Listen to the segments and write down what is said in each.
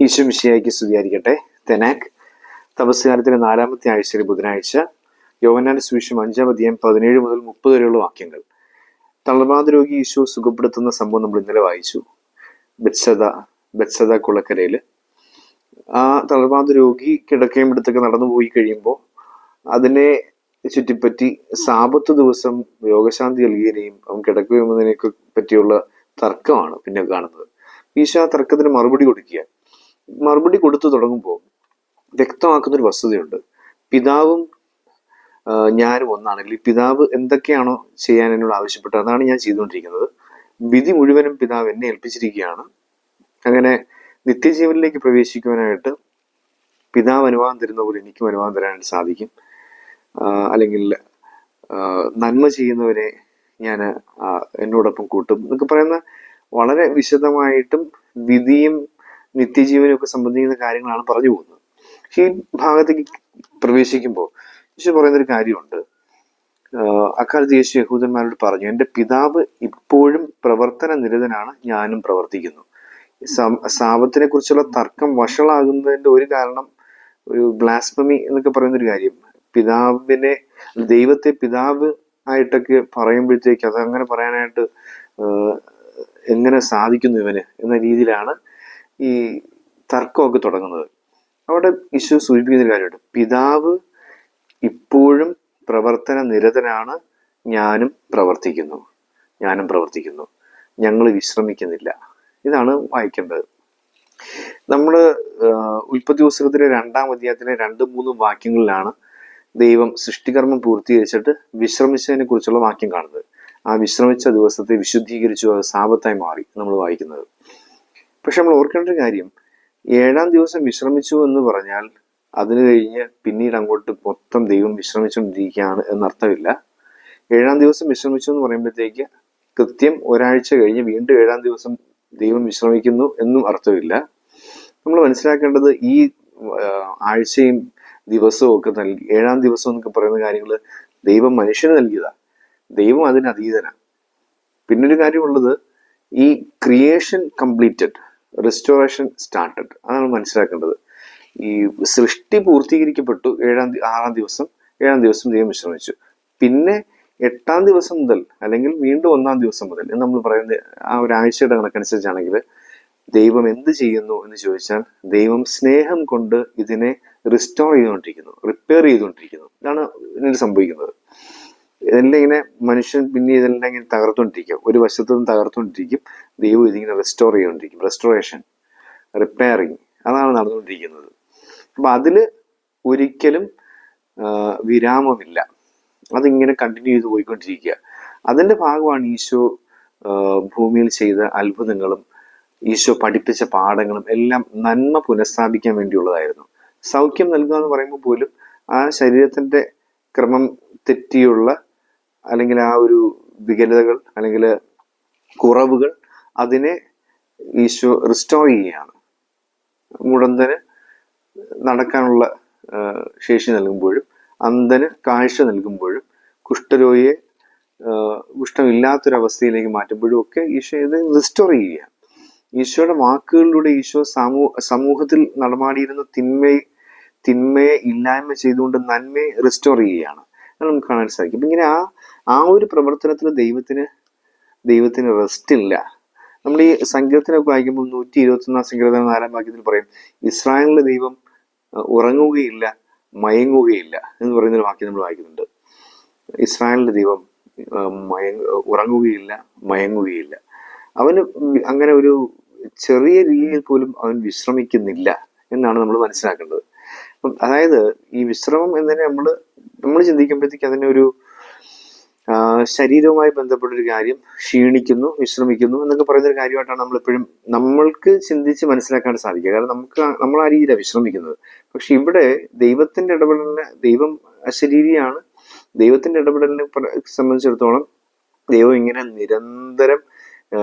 ഈശോ മിശിഹായ്ക്ക് സ്തുതിയായിരിക്കട്ടെ. തെനാക് തപസ്സുകാലത്തിലെ 4-ാമത്തെ ആഴ്ചയിലെ ബുധനാഴ്ച. യോഹന്നാന്റെ സുവിശേഷം 5-ാം അധ്യായം 17 മുതൽ 30 വരെയുള്ള വാക്യങ്ങൾ. തളർവാത രോഗി ഈശോ സുഖപ്പെടുത്തുന്ന സംഭവം നമ്മൾ ഇന്നലെ വായിച്ചു. ബെത്സദ കുളക്കരയില് ആ തളർവാത രോഗി കിടക്കയും എടുത്തൊക്കെ നടന്നു പോയി കഴിയുമ്പോൾ അതിനെ ചുറ്റിപ്പറ്റി സാബത്ത് ദിവസം രോഗശാന്തി നൽകിയതിനെയും അവൻ കിടക്കുകയെന്നതിനെയൊക്കെ പറ്റിയുള്ള തർക്കമാണ് പിന്നെ കാണുന്നത്. ഈശോ ആ തർക്കത്തിന് മറുപടി കൊടുത്തു തുടങ്ങുമ്പോൾ വ്യക്തമാക്കുന്നൊരു വസ്തുതയുണ്ട്. പിതാവും ഞാനും ഒന്നാണെങ്കിൽ ഈ പിതാവ് എന്തൊക്കെയാണോ ചെയ്യാൻ എന്നോട് ആവശ്യപ്പെട്ടത് അതാണ് ഞാൻ ചെയ്തുകൊണ്ടിരിക്കുന്നത്. വിധി മുഴുവനും പിതാവ് എന്നെ ഏൽപ്പിച്ചിരിക്കുകയാണ്. അങ്ങനെ നിത്യജീവനിലേക്ക് പ്രവേശിക്കുവാനായിട്ട് പിതാവ് അനുവാദം തരുന്ന പോലെ എനിക്കും അനുവാദം തരാനായിട്ട് സാധിക്കും. അല്ലെങ്കിൽ നന്മ ചെയ്യുന്നവരെ ഞാൻ എന്നോടൊപ്പം കൂട്ടും എന്നൊക്കെ പറയുന്ന വളരെ വിശദമായിട്ടും വിധിയും നിത്യജീവനും ഒക്കെ സംബന്ധിക്കുന്ന കാര്യങ്ങളാണ് പറഞ്ഞു പോകുന്നത്. ഈ ഭാഗത്തേക്ക് പ്രവേശിക്കുമ്പോൾ യേശു പറയുന്നൊരു കാര്യമുണ്ട്. അക്കാലത്ത് യേശു യഹൂദന്മാരോട് പറഞ്ഞു, എൻ്റെ പിതാവ് ഇപ്പോഴും പ്രവർത്തന നിരതനാണ്, ഞാനും പ്രവർത്തിക്കുന്നു. സാപത്തിനെ കുറിച്ചുള്ള തർക്കം വഷളാകുന്നതിന്റെ ഒരു കാരണം ഒരു ബ്ലാസ്ഫമി എന്നൊക്കെ പറയുന്നൊരു കാര്യം, ദൈവത്തെ പിതാവ് ആയിട്ടൊക്കെ പറയുമ്പോഴത്തേക്ക് അത് അങ്ങനെ പറയാനായിട്ട് എങ്ങനെ സാധിക്കുന്നു ഇവന് എന്ന രീതിയിലാണ് ഈ തർക്കമൊക്കെ തുടങ്ങുന്നത്. അവിടെ ഈശോ സൂചിപ്പിക്കുന്ന കാര്യമുണ്ട്, പിതാവ് ഇപ്പോഴും പ്രവർത്തന നിരതനാണ്, ഞാനും പ്രവർത്തിക്കുന്നു, ഞങ്ങൾ വിശ്രമിക്കുന്നില്ല. ഇതാണ് വായിക്കേണ്ടത്. നമ്മള് ഉൽപ്പത്തി പുസ്തകത്തിലെ 2-ാം അധ്യായത്തിലെ 2-3 വാക്യങ്ങളിലാണ് ദൈവം സൃഷ്ടികർമ്മം പൂർത്തീകരിച്ചിട്ട് വിശ്രമിച്ചതിനെ കുറിച്ചുള്ള വാക്യം കാണുന്നത്. ആ വിശ്രമിച്ച ദിവസത്തെ വിശുദ്ധീകരിച്ചു, അത് സാബത്തായി മാറി നമ്മൾ വായിക്കുന്നത്. പക്ഷെ നമ്മൾ ഓർക്കേണ്ട ഒരു കാര്യം, 7-ാം ദിവസം വിശ്രമിച്ചു എന്ന് പറഞ്ഞാൽ അതിന് കഴിഞ്ഞ് പിന്നീട് അങ്ങോട്ട് മൊത്തം ദൈവം വിശ്രമിച്ചുകൊണ്ടിരിക്കുകയാണ് എന്നർത്ഥമില്ല. 7-ാം ദിവസം വിശ്രമിച്ചു എന്ന് പറയുമ്പോഴത്തേക്ക് കൃത്യം ഒരാഴ്ച കഴിഞ്ഞ് വീണ്ടും 7-ാം ദിവസം ദൈവം വിശ്രമിക്കുന്നു എന്നും അർത്ഥമില്ല. നമ്മൾ മനസ്സിലാക്കേണ്ടത് ഈ ആഴ്ചയും ദിവസവും ഒക്കെ 7-ാം ദിവസം എന്നൊക്കെ പറയുന്ന കാര്യങ്ങൾ ദൈവം മനുഷ്യന് നൽകിയതാ. ദൈവം അതിന് അതീതനാണ്. പിന്നൊരു കാര്യമുള്ളത്, ഈ ക്രിയേഷൻ കംപ്ലീറ്റഡ്, റെസ്റ്റോറേഷൻ സ്റ്റാർട്ടഡ്, അതാണ് മനസ്സിലാക്കേണ്ടത്. ഈ സൃഷ്ടി പൂർത്തീകരിക്കപ്പെട്ടു 6-ാം ദിവസം ദൈവം വിശ്രമിച്ചു. പിന്നെ 8-ാം ദിവസം മുതൽ അല്ലെങ്കിൽ വീണ്ടും 1-ാം ദിവസം മുതൽ എന്ന് നമ്മൾ പറയുന്നത് ആ ഒരാഴ്ചയുടെ കണക്കനുസരിച്ചാണെങ്കിൽ ദൈവം എന്ത് ചെയ്യുന്നു എന്ന് ചോദിച്ചാൽ ദൈവം സ്നേഹം കൊണ്ട് ഇതിനെ റിപ്പയർ ചെയ്തുകൊണ്ടിരിക്കുന്നു. ഇതാണ് ഇതിന് സംഭവിക്കുന്നത്. ഇതെല്ലാം ഇങ്ങനെ മനുഷ്യൻ പിന്നെ ഇതെല്ലാം ഇങ്ങനെ തകർത്തുകൊണ്ടിരിക്കും, ഒരു വശത്തു നിന്ന് തകർത്തുകൊണ്ടിരിക്കും, ദൈവം ഇതിങ്ങനെ റെസ്റ്റോർ ചെയ്തുകൊണ്ടിരിക്കും. റെസ്റ്റോറേഷൻ, റിപ്പയറിങ്, അതാണ് നടന്നുകൊണ്ടിരിക്കുന്നത്. അപ്പൊ അതില് ഒരിക്കലും വിരാമമില്ല, അതിങ്ങനെ കണ്ടിന്യൂ ചെയ്ത് പോയിക്കൊണ്ടിരിക്കുക. അതിന്റെ ഭാഗമാണ് ഈശോ ഭൂമിയിൽ ചെയ്ത അത്ഭുതങ്ങളും ഈശോ പഠിപ്പിച്ച പാഠങ്ങളും എല്ലാം നന്മ പുനഃസ്ഥാപിക്കാൻ വേണ്ടിയുള്ളതായിരുന്നു. സൗഖ്യം നൽകുക എന്ന് പറയുമ്പോൾ പോലും ആ ശരീരത്തിന്റെ ക്രമം തെറ്റിയുള്ള അല്ലെങ്കിൽ ആ ഒരു വികലതകൾ അല്ലെങ്കിൽ കുറവുകൾ അതിനെ ഈശോ റിസ്റ്റോർ ചെയ്യുകയാണ്. മുടന്തന് നടക്കാനുള്ള ശേഷി നൽകുമ്പോഴും അന്ധന് കാഴ്ച നൽകുമ്പോഴും കുഷ്ഠരോഗിയെ കുഷ്ഠമില്ലാത്തൊരവസ്ഥയിലേക്ക് മാറ്റുമ്പോഴും ഒക്കെ ഈശോ ഇത് റിസ്റ്റോർ ചെയ്യുക. ഈശോയുടെ വാക്കുകളിലൂടെ ഈശോ സമൂഹത്തിൽ നടമാടിയിരുന്ന തിന്മയെ ഇല്ലായ്മ ചെയ്തുകൊണ്ട് നന്മയെ റിസ്റ്റോർ ചെയ്യുകയാണ്. അത് നമുക്ക് കാണാൻ സാധിക്കും. ഇങ്ങനെ ആ ഒരു പ്രവർത്തനത്തിൽ ദൈവത്തിന് റെസ്റ്റ് ഇല്ല. നമ്മൾ ഈ സങ്കീർത്തനമൊക്കെ വായിക്കുമ്പോൾ 121-ാം സങ്കീർത്തനം 4-ാം വാക്യത്തിൽ പറയും, ഇസ്രായേലിലെ ദൈവം ഉറങ്ങുകയില്ല, മയങ്ങുകയില്ല എന്ന് പറയുന്നൊരു വാക്യം നമ്മൾ വായിക്കുന്നുണ്ട്. ഇസ്രായേലിന്റെ ദൈവം ഉറങ്ങുകയില്ല, മയങ്ങുകയില്ല. അവന് അങ്ങനെ ഒരു ചെറിയ രീതിയിൽ പോലും അവൻ വിശ്രമിക്കുന്നില്ല എന്നാണ് നമ്മൾ മനസ്സിലാക്കേണ്ടത്. അതായത് ഈ വിശ്രമം എന്നതിനെ നമ്മൾ ചിന്തിക്കുമ്പോഴത്തേക്ക് അതിനെ ഒരു ശരീരവുമായി ബന്ധപ്പെട്ടൊരു കാര്യം, ക്ഷീണിക്കുന്നു, വിശ്രമിക്കുന്നു എന്നൊക്കെ പറയുന്നൊരു കാര്യമായിട്ടാണ് നമ്മളെപ്പോഴും നമ്മൾക്ക് ചിന്തിച്ച് മനസ്സിലാക്കാൻ സാധിക്കുക. കാരണം നമ്മൾ ആ രീതിയിലാണ് വിശ്രമിക്കുന്നത്. പക്ഷെ ഇവിടെ ദൈവത്തിന്റെ ഇടപെടലിനെ, ദൈവം അശരീരിയാണ്, ദൈവത്തിന്റെ ഇടപെടലിനെ സംബന്ധിച്ചിടത്തോളം ദൈവം ഇങ്ങനെ നിരന്തരം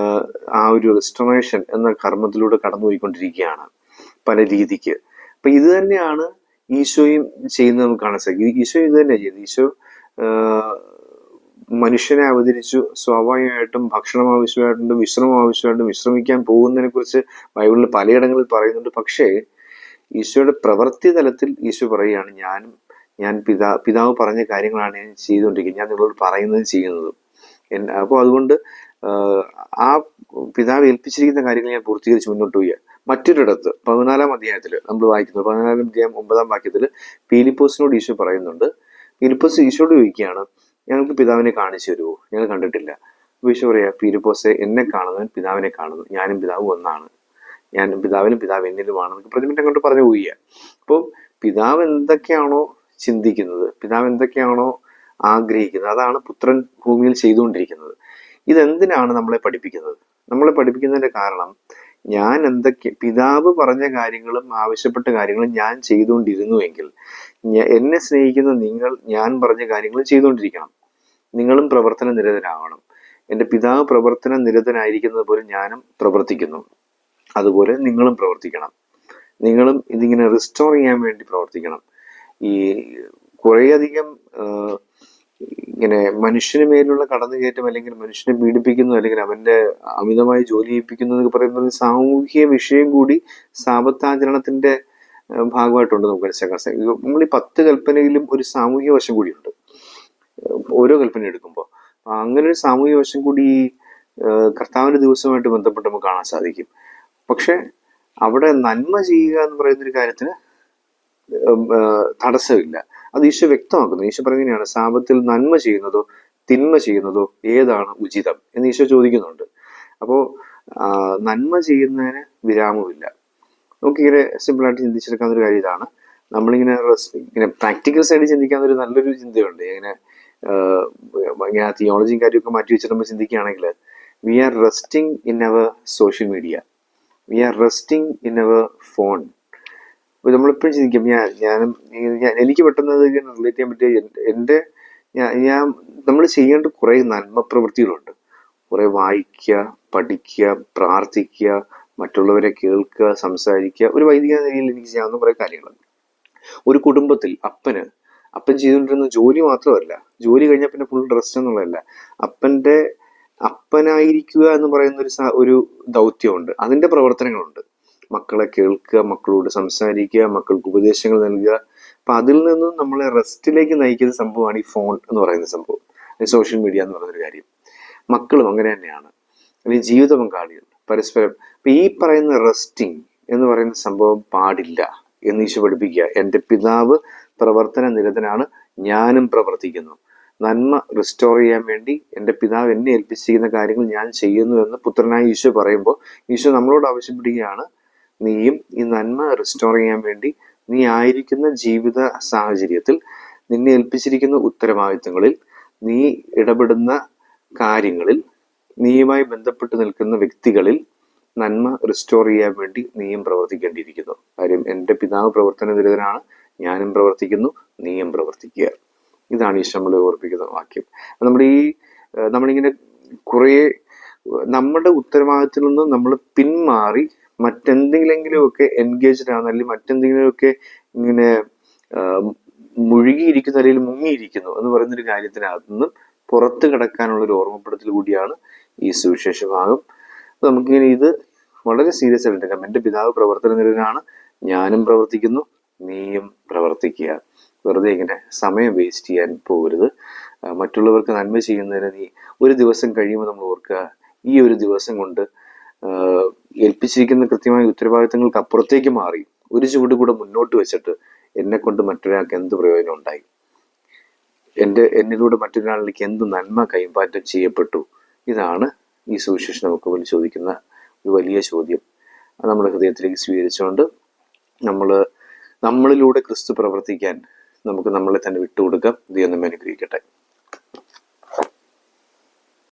ആ ഒരു റെസ്റ്റോറേഷൻ എന്ന കർമ്മത്തിലൂടെ കടന്നുപോയിക്കൊണ്ടിരിക്കുകയാണ് പല രീതിക്ക്. അപ്പൊ ഇത് തന്നെയാണ് ഈശോയും ചെയ്യുന്നത് നമുക്ക് കാണാൻ സാധിക്കും. ഈശോ ഇത് തന്നെയാണ് ചെയ്യുന്നത്. ഈശോ മനുഷ്യനെ അവതരിച്ചു. സ്വാഭാവികമായിട്ടും ഭക്ഷണം ആവശ്യമായിട്ടുണ്ട്, വിശ്രമം ആവശ്യമായിട്ടുണ്ട്. വിശ്രമിക്കാൻ പോകുന്നതിനെ കുറിച്ച് ബൈബിളിൽ പലയിടങ്ങളിൽ പറയുന്നുണ്ട്. പക്ഷേ ഈശോയുടെ പ്രവൃത്തി തലത്തിൽ ഈശോ പറയുകയാണ്, ഞാൻ പിതാവ് പറഞ്ഞ കാര്യങ്ങളാണ് ഞാൻ ചെയ്തുകൊണ്ടിരിക്കുന്നത്, ഞാൻ നിങ്ങളോട് പറയുന്നതും ചെയ്യുന്നതും. അപ്പോൾ അതുകൊണ്ട് ആ പിതാവ് ഏൽപ്പിച്ചിരിക്കുന്ന കാര്യങ്ങൾ ഞാൻ പൂർത്തീകരിച്ച് മുന്നോട്ട് പോവുക. മറ്റൊരിടത്ത് 14-ാം അധ്യായത്തിൽ നമ്മൾ വായിക്കുന്നത്, 14-ാം അധ്യായം 9-ാം വാക്യത്തിൽ പീലിപ്പോസിനോട് ഈശോ പറയുന്നുണ്ട്. പീലിപ്പോസ് ഈശോയോട് ചോദിക്കുകയാണ്, ഞങ്ങൾക്ക് പിതാവിനെ കാണിച്ചു തരുമോ, ഞങ്ങൾ കണ്ടിട്ടില്ല. അപ്പോൾ ഈശോ പറയാ, പീലിപ്പോസെ, എന്നെ കാണുന്നവൻ പിതാവിനെ കാണുന്നു, ഞാനും പിതാവും ഒന്നാണ്, ഞാൻ പിതാവിനും പിതാവ് എന്നിലുമാണെന്നൊക്കെ പ്രതിമിറ്റം കൊണ്ട് പറഞ്ഞു പോവുക. അപ്പോൾ പിതാവ് എന്തൊക്കെയാണോ ചിന്തിക്കുന്നത്, പിതാവ് എന്തൊക്കെയാണോ ആഗ്രഹിക്കുന്നത്, അതാണ് പുത്രൻ ഭൂമിയിൽ ചെയ്തുകൊണ്ടിരിക്കുന്നത്. ഇതെന്തിനാണ് നമ്മളെ പഠിപ്പിക്കുന്നത്? നമ്മളെ പഠിപ്പിക്കുന്നതിന്റെ കാരണം, ഞാൻ പിതാവ് പറഞ്ഞ കാര്യങ്ങളും ആവശ്യപ്പെട്ട കാര്യങ്ങളും ഞാൻ ചെയ്തുകൊണ്ടിരുന്നുവെങ്കിൽ എന്നെ സ്നേഹിക്കുന്ന നിങ്ങൾ ഞാൻ പറഞ്ഞ കാര്യങ്ങൾ ചെയ്തുകൊണ്ടിരിക്കണം. നിങ്ങളും പ്രവർത്തന നിരതരാവണം. എൻ്റെ പിതാവ് പ്രവർത്തന നിരതനായിരിക്കുന്നത് പോലെ ഞാനും പ്രവർത്തിക്കുന്നു, അതുപോലെ നിങ്ങളും പ്രവർത്തിക്കണം. നിങ്ങളും ഇതിങ്ങനെ റിസ്റ്റോർ ചെയ്യാൻ വേണ്ടി പ്രവർത്തിക്കണം. ഈ കുറേയധികം ഇങ്ങനെ മനുഷ്യന് മേലുള്ള കടന്നുകയറ്റം, അല്ലെങ്കിൽ മനുഷ്യനെ പീഡിപ്പിക്കുന്നു, അല്ലെങ്കിൽ അവന്റെ അമിതമായി ജോലി ചെയ്യിപ്പിക്കുന്നു എന്നൊക്കെ പറയുന്നത് സാമൂഹ്യ വിഷയം കൂടി സാപത്താചരണത്തിന്റെ ഭാഗമായിട്ടുണ്ട് നമുക്ക് മനസ്സിലാക്കാൻ സാധിക്കും. നമ്മൾ ഈ 10 കൽപ്പനയിലും ഒരു സാമൂഹ്യ വശം കൂടിയുണ്ട് ഓരോ കൽപ്പന എടുക്കുമ്പോൾ. അങ്ങനെ ഒരു സാമൂഹ്യ വശം കൂടി കർത്താവിന്റെ ദിവസവുമായിട്ട് ബന്ധപ്പെട്ട് നമുക്ക് കാണാൻ സാധിക്കും. പക്ഷെ അവിടെ നന്മ ചെയ്യുക എന്ന് പറയുന്നൊരു കാര്യത്തിന് തടസ്സമില്ല. അത് ഈശോ വ്യക്തമാക്കുന്നു. ഈശോ പറയുന്നതാണ്, സാപത്തിൽ നന്മ ചെയ്യുന്നതോ തിന്മ ചെയ്യുന്നതോ ഏതാണ് ഉചിതം എന്ന് ഈശോ ചോദിക്കുന്നുണ്ട്. അപ്പോൾ നന്മ ചെയ്യുന്നതിന് വിരാമമില്ല. നമുക്കിങ്ങനെ സിമ്പിളായിട്ട് ചിന്തിച്ചെടുക്കാവുന്ന ഒരു കാര്യം ഇതാണ്. നമ്മളിങ്ങനെ പ്രാക്ടിക്കൽ സൈഡ് ചിന്തിക്കാവുന്ന ഒരു നല്ലൊരു ചിന്തയുണ്ട്. ഇങ്ങനെ തിയോളജിയും കാര്യമൊക്കെ മാറ്റി വെച്ചിട്ട് നമ്മൾ ചിന്തിക്കുകയാണെങ്കിൽ, we are resting in our social media, we are resting in our phone. അപ്പോൾ നമ്മളെപ്പോഴും ചിന്തിക്കും, എനിക്ക് പെട്ടെന്ന് റിലേറ്റ് ചെയ്യാൻ പറ്റിയ നമ്മൾ ചെയ്യേണ്ട കുറേ നന്മ പ്രവൃത്തികളുണ്ട്. കുറേ വായിക്കുക, പഠിക്കുക, പ്രാർത്ഥിക്കുക, മറ്റുള്ളവരെ കേൾക്കുക, സംസാരിക്കുക, ഒരു വൈദിക നിലയിൽ എനിക്ക് ചെയ്യാവുന്ന കുറേ കാര്യങ്ങളുണ്ട്. ഒരു കുടുംബത്തിൽ അപ്പൻ ചെയ്തുകൊണ്ടിരുന്ന ജോലി മാത്രമല്ല, ജോലി കഴിഞ്ഞാൽ പിന്നെ ഫുൾ റെസ്റ്റ് എന്നുള്ളതല്ല, അപ്പനായിരിക്കുക എന്ന് പറയുന്ന ഒരു ദൗത്യമുണ്ട്. അതിന്റെ പ്രവർത്തനങ്ങളുണ്ട്. മക്കളെ കേൾക്കുക, മക്കളോട് സംസാരിക്കുക, മക്കൾക്ക് ഉപദേശങ്ങൾ നൽകുക. അപ്പൊ അതിൽ നിന്നും നമ്മളെ റെസ്റ്റിലേക്ക് നയിക്കുന്ന സംഭവമാണ് ഈ ഫോൺ എന്ന് പറയുന്ന സംഭവം, സോഷ്യൽ മീഡിയ എന്ന് പറയുന്നൊരു കാര്യം. മക്കളും അങ്ങനെ തന്നെയാണ്, അല്ലെങ്കിൽ ജീവിത പങ്കാളികൾ പരസ്പരം. അപ്പൊ ഈ പറയുന്ന റെസ്റ്റിംഗ് എന്ന് പറയുന്ന സംഭവം പാടില്ല എന്ന് ഈശോ പഠിപ്പിക്കുക. എൻ്റെ പിതാവ് പ്രവർത്തന നിരതനാണ്, ഞാനും പ്രവർത്തിക്കുന്നു. നന്മ റിസ്റ്റോർ ചെയ്യാൻ വേണ്ടി എൻ്റെ പിതാവ് എന്നെ ഏൽപ്പിച്ചിരിക്കുന്ന കാര്യങ്ങൾ ഞാൻ ചെയ്യുന്നു എന്ന് പുത്രനായ ഈശോ പറയുമ്പോൾ ഈശോ നമ്മളോട് ആവശ്യപ്പെടുകയാണ്, നീയും ഈ നന്മ റിസ്റ്റോർ ചെയ്യാൻ വേണ്ടി നീ ആയിരിക്കുന്ന ജീവിത സാഹചര്യത്തിൽ, നിന്നെ ഏൽപ്പിച്ചിരിക്കുന്ന ഉത്തരവാദിത്തങ്ങളിൽ, നീ ഇടപെടുന്ന കാര്യങ്ങളിൽ, നീയുമായി ബന്ധപ്പെട്ട് നിൽക്കുന്ന വ്യക്തികളിൽ നന്മ റിസ്റ്റോർ ചെയ്യാൻ വേണ്ടി നീയും പ്രവർത്തിക്കേണ്ടിയിരിക്കുന്നു. കാര്യം എൻ്റെ പിതാവ് പ്രവർത്തന നിരതനാണ്, ഞാനും പ്രവർത്തിക്കുന്നു, നീയും പ്രവർത്തിക്കുക. ഇതാണ് ഈശോ നമ്മളെ ഓർപ്പിക്കുന്ന വാക്യം. നമ്മളിങ്ങനെ കുറേ നമ്മുടെ ഉത്തരവാദിത്തത്തിൽ നിന്ന് നമ്മൾ പിന്മാറി മറ്റെന്തെങ്കിലുമൊക്കെ എൻഗേജ്ഡ് ആവുന്ന, അല്ലെങ്കിൽ മറ്റെന്തെങ്കിലുമൊക്കെ ഇങ്ങനെ മുഴുകിയിരിക്കുന്നു അല്ലെങ്കിൽ മുങ്ങിയിരിക്കുന്നു എന്ന് പറയുന്നൊരു കാര്യത്തിനകത്ത് നിന്നും പുറത്ത് കിടക്കാനുള്ള ഒരു ഓർമ്മപ്പെടുത്തൽ കൂടിയാണ് ഈ സുവിശേഷ ഭാഗം. നമുക്കിങ്ങനെ ഇത് വളരെ സീരിയസ് ആയിട്ട് എടുക്കാം. എൻ്റെ പിതാവ് പ്രവർത്തന നിരതനാണ്, ഞാനും പ്രവർത്തിക്കുന്നു, നീയും പ്രവർത്തിക്കുക. വെറുതെ ഇങ്ങനെ സമയം വേസ്റ്റ് ചെയ്യാൻ പോകരുത്. മറ്റുള്ളവർക്ക് നന്മ ചെയ്യുന്നതിന് നീ ഒരു ദിവസം കഴിയുമ്പോൾ നമ്മൾ ഓർക്കുക, ഈ ഒരു ദിവസം കൊണ്ട് ഏൽപ്പിച്ചിരിക്കുന്ന കൃത്യമായ ഉത്തരവാദിത്തങ്ങൾക്ക് അപ്പുറത്തേക്ക് മാറി ഒരു ചുവട് കൂടെ മുന്നോട്ട് വെച്ചിട്ട് എന്നെ കൊണ്ട് മറ്റൊരാൾക്ക് എന്ത് പ്രയോജനം ഉണ്ടായി, എന്നിലൂടെ മറ്റൊരാളിലേക്ക് എന്ത് നന്മ കൈമാറ്റം ചെയ്യപ്പെട്ടു. ഇതാണ് ഈ സുവിശേഷം നമുക്ക് മുന്നിൽ ചോദിക്കുന്ന ഒരു വലിയ ചോദ്യം. നമ്മുടെ ഹൃദയത്തിലേക്ക് സ്വീകരിച്ചുകൊണ്ട് നമ്മളിലൂടെ ക്രിസ്തു പ്രവർത്തിക്കാൻ നമുക്ക് നമ്മളെ തന്നെ വിട്ടുകൊടുക്കാം. ദൈവം നമ്മെ അനുഗ്രഹിക്കട്ടെ.